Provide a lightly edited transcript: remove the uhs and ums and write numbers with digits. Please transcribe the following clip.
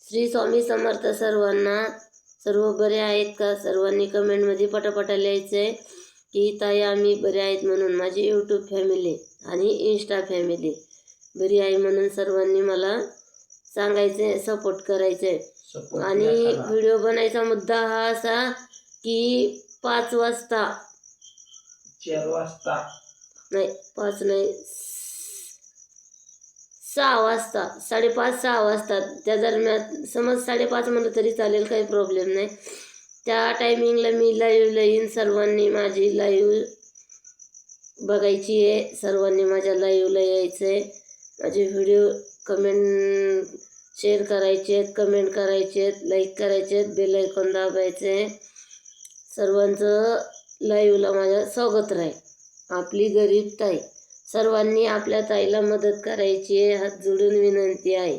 श्री स्वामी समर्थ सर्वांना. सर्व बरे आहेत का? सर्वांनी कमेंटमध्ये पटापटा लिहायचं आहे की ताई आम्ही बरे आहेत म्हणून. माझी यूट्यूब फॅमिली आणि इंस्टा फॅमिली बरी आहे म्हणून सर्वांनी मला सांगायचं आहे, सपोर्ट करायचं आहे. आणि व्हिडिओ बनायचा मुद्दा हा असा की 5 वाजता 4 वाजता नाही 5 नाही 6 वाजता 5:30-6 वाजता त्या दरम्यान, समज 5:30 म्हणलं तरी चालेल, काही प्रॉब्लेम नाही. त्या टायमिंगला मी लाईव्हला येईन. सर्वांनी माझी लाईव्ह बघायची आहे, सर्वांनी माझ्या लाईव्हला यायचं आहे. माझे व्हिडिओ शेअर करायचे आहेत, कमेंट करायचे आहेत, लाईक करायचे आहेत, बेल आयकॉन दाबायचे आहे. सर्वांचं लाईव्हला माझ्या स्वागत राहील. आपली गरीब ताई. सर्वांनी आपल्या ताईला मदत करायची आहे, हात जोडून विनंती आहे.